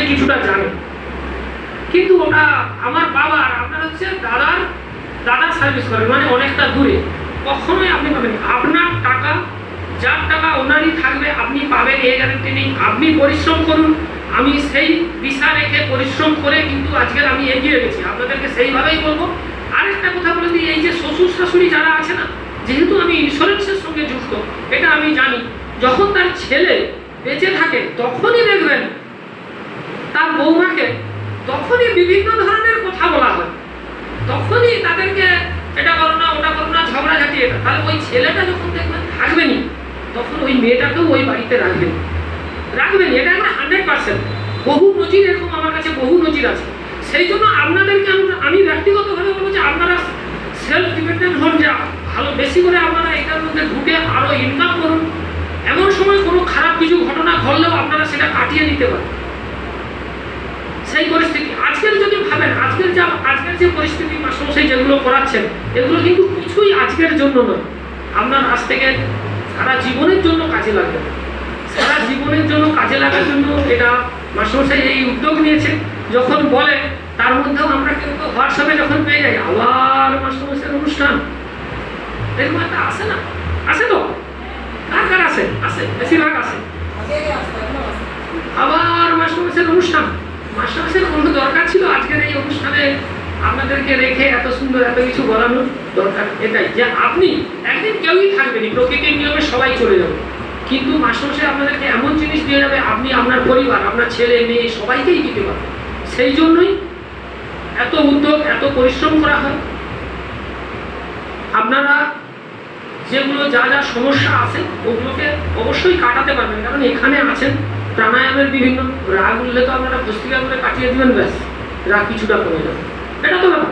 কিছুটা জানে, কিন্তু ওটা আমার বাবার, আপনার হচ্ছে দাদার সার্ভিস করে, মানে অনেকটা দূরে, কখনোই আপনি পাবেন। আপনার টাকা, যার টাকা ওনারই থাকবে, আপনি পাবেন এই গ্যারান্টি নেই। আপনি পরিশ্রম করুন, আমি সেই দিশা রেখে পরিশ্রম করে কিন্তু আজকের আমি এগিয়ে গেছি, আপনাদেরকে সেইভাবেই বলবো। আরেকটা কথা বলে দিই, এই যে শ্বশুর শাশুড়ি যারা আছে না, যেহেতু আমি ইন্স্যুরেন্সের সঙ্গে যুক্ত, এটা আমি জানি, যখন তার ছেলে বেঁচে থাকে তখনই দেখবেন তার বৌমাকে তখনই বিভিন্ন ধরনের কথা বলা হয়, তখনই তাদেরকে এটা করো না, ওটা করো না, ঝগড়াঝাটি এটা। তাহলে ওই ছেলেটা যখন দেখবেন থাকবেনি, তখন ওই মেয়েটাকেও ওই বাড়িতে রাখবেন, এটা একটা 100%। বহু নজির, এরকম আমার কাছে বহু নজির আছে। সেই জন্য আপনাদেরকে আমি ব্যক্তিগতভাবে বলবো যে আপনারা সেলফ ডিপেন্ডেন্ট হন, যে ভালো বেশি করে আপনারা এটার মধ্যে ঢুকে আরও ইনকাম করুন। এমন সময় কোনো খারাপ কিছু ঘটনা ঘটলেও আপনারা সেটা কাটিয়ে নিতে পারেন। সেই পরিস্থিতি আজকের যদি ভাবেন, আজকের যে পরিস্থিতি মাস্টারমশাই যেগুলো করাচ্ছেন, এগুলো কিন্তু কিছুই আজকের জন্য নয়, আপনার আজ থেকে সারা জীবনের জন্য কাজে লাগবে, সারা জীবনের জন্য কাজে লাগার জন্য এটা মাস্টারমশাই এই উদ্যোগ নিয়েছে। যখন বলে তার মধ্যেও আমরা কিন্তু হোয়াটসঅ্যাপে যখন পেয়ে যাই, আবার মাস্টারমশাইয়ের অনুষ্ঠান, এরকম একটা আসে না, আসে তো, কার আসে, বেশিরভাগ আসে, আবার মাস্টারমশাইয়ের অনুষ্ঠান। মাস্টারমশাইয়ের কোনো দরকার ছিল আজকের এই অনুষ্ঠানে আপনাদেরকে রেখে এত সুন্দর এত কিছু বলানোর দরকার এটাই, যে আপনি একদিন কেউই থাকবেনি, প্রকৃতির নিয়মে সবাই চলে যাবে, কিন্তু মাস্টারমশাই আপনাদেরকে এমন জিনিস দিয়ে যাবে, আপনি আপনার পরিবার, আপনার ছেলে মেয়ে সবাইকেই দিতে পারবেন। সেই জন্যই এত উদ্যোগ, এত পরিশ্রম করা হয়। আপনারা যেগুলো যা সমস্যা আছে ওগুলোকে অবশ্যই কাটাতে পারবেন, কারণ এখানে আছেন প্রাণায়ামের বিভিন্ন রাগ উঠলে তো আপনারা ভস্ত্রিকা করে কাটিয়ে দেবেন, ব্যাস রাগ কিছুটা কমে যাবে, এটা তো ব্যাপার।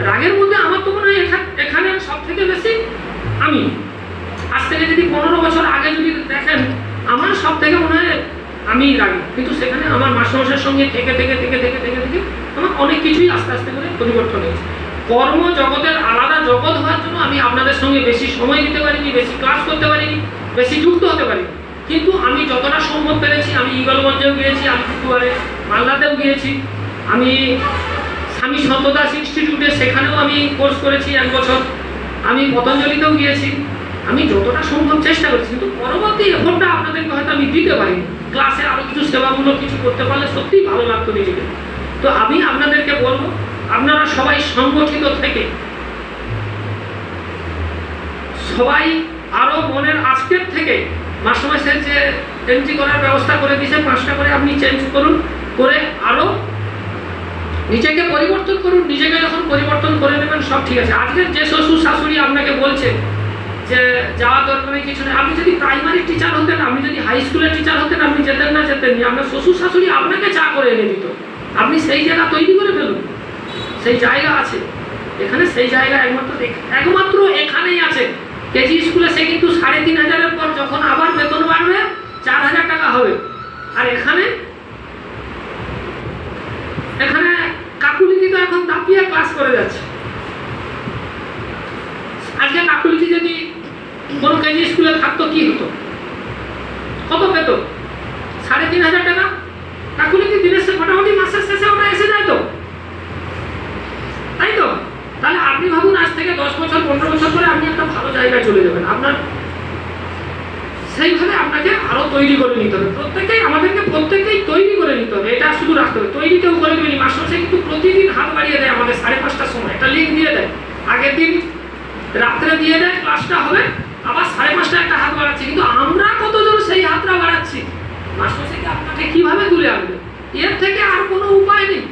রাগের মধ্যে আমার তো মনে হয় এখানে সব থেকে বেশি আমি, আজ থেকে যদি 15 বছর আগে যদি দেখেন, আমার সব থেকে মনে হয় আমি রাগি, কিন্তু সেখানে আমার মাস্টারমশাইয়ের সঙ্গে থেকে আমার অনেক কিছুই আস্তে আস্তে করে পরিবর্তন হয়েছে। কর্ম জগতের আলাদা জগৎ হওয়ার জন্য আমি আপনাদের সঙ্গে বেশি সময় দিতে পারিনি, বেশি ক্লাস করতে পারিনি, বেশি যুক্ত হতে পারিনি, কিন্তু আমি যতটা সম্ভব পেরেছি, আমি ইগলগঞ্জেও গিয়েছি, আলিপুরদুয়ারে, মালদাতেও গিয়েছি, আমি স্বামী সন্তদাস ইনস্টিটিউটে সেখানেও আমি কোর্স করেছি 1 বছর, আমি পতঞ্জলিতেও গিয়েছি, আমি যতটা সম্ভব চেষ্টা করছি, কিন্তু পরবর্তী এফোর্টটা আপনাদেরকে হয়তো আমি দিতে পারিনি। ক্লাসে আরও কিছু সেবামূলক কিছু করতে পারলে সত্যিই ভালো লাগতো নিজেকে। তো আমি আপনাদেরকে বলবো, আপনারা সবাই সংগঠিত থেকে সবাই আরও মনের আজকের থেকে মাস্টারমশাই যে এন্ট্রি করার ব্যবস্থা করে দিয়েছে, 5টা করে আপনি চেঞ্জ করুন, করে আরও নিজেকে পরিবর্তন করুন। নিজেকে যখন পরিবর্তন করে নেবেন সব ঠিক আছে। আজকের যে শ্বশুর শাশুড়ি আপনাকে বলছে যে যাওয়া দরকার নেই, কিছু নেই, আপনি যদি প্রাইমারি টিচার হতেন, আপনি যদি হাই স্কুলের টিচার হতেন, আপনি যেতেন না, আপনার শ্বশুর শাশুড়ি আপনাকে চা করে এনে দিত, আপনি সেই জায়গা তৈরি করে ফেলুন, সেই জায়গা আছে এখানে, সেই জায়গা একমাত্র এখানেই আছে। কেজি স্কুলে সে কিন্তু 3,500-এর পর যখন আবার বেতন বাড়বে 4,000 টাকা হবে, আর এখানে কাকুলিটি তো এখন দাপিয়ে ক্লাস করে যাচ্ছে। আজকে কাকুলিটি যদি কোনো কেজি স্কুলে থাকতো কি হতো, কত পেত? 3,500 টাকা। কাকুলিটি দিনের মোটামুটি মাসের শেষে ওটা এসে যায় তো, তাই তো? তাহলে আপনি ভাবুন, আজ থেকে 10 বছর 15 বছর পরে আপনি একটা ভালো জায়গায় চলে যাবেন। আপনার সেইভাবে আপনাকে আরো তৈরি করে নিতে হবে, আমাদেরকে প্রত্যেককেই তৈরি করে নিতে হবে, এটা শুধু রাখতে হবে। তৈরি কেউ করে দেবেনি, মাস্টারমশাই কিন্তু প্রতিদিন হাত বাড়িয়ে দেয় আমাদের 5:30টার সময়, একটা লিঙ্ক দিয়ে দেয়, আগের দিন রাত্রে দিয়ে দেয় ক্লাসটা হবে, আবার 5:30টায় একটা হাত বাড়াচ্ছে, কিন্তু আমরা কতজন সেই হাতটা বাড়াচ্ছি? মাস্টারমশাইকে আপনাকে কিভাবে তুলে আনবে? এর থেকে আর কোনো উপায় নেই,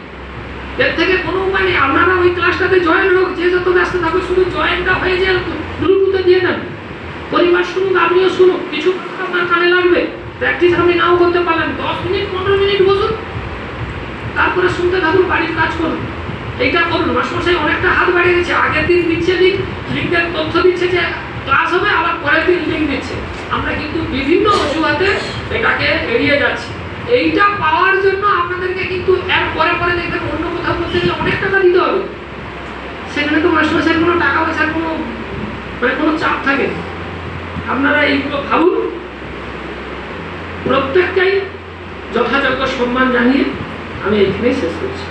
আপনারা ওই ক্লাসটাতে জয়েন হোক, যে যত ব্যস্ত থাকুক, শুধু জয়েনটা হয়ে যায়, গ্রুপে দিয়ে দেন, পরিবার শুনুক, আপনিও শুনুক, কিছু আপনার কানে লাগবে। প্র্যাকটিস আপনি নাও করতে পারলেন, 10 মিনিট 15 মিনিট বসুন, তারপরে শুনতে থাকুন, বাড়ির কাজ করুন, এইটা করুন। মাস্টারমশাই অনেকটা হাত বাড়িয়ে দিচ্ছে, আগের দিন দিচ্ছে লিঙ্কের তথ্য দিচ্ছে যে ক্লাস হবে, আবার পরের দিন লিঙ্ক দিচ্ছে। আমরা কিন্তু বিভিন্ন অজুহাতে এটাকে এড়িয়ে যাচ্ছি। এইটা পাওয়ার জন্য আপনাদেরকে কিন্তু এর পরে দেখবেন অন্য কোথাও করতে গেলে অনেক টাকা দিতে হবে, সেখানে তো মাস্টারমশাইয়ের কোনো টাকা পয়সার কোনো চাপ থাকে। আপনারা এইগুলো ভাবুন, প্রত্যেককেই যথাযোগ্য সম্মান জানিয়ে আমি এইখানেই শেষ করছি।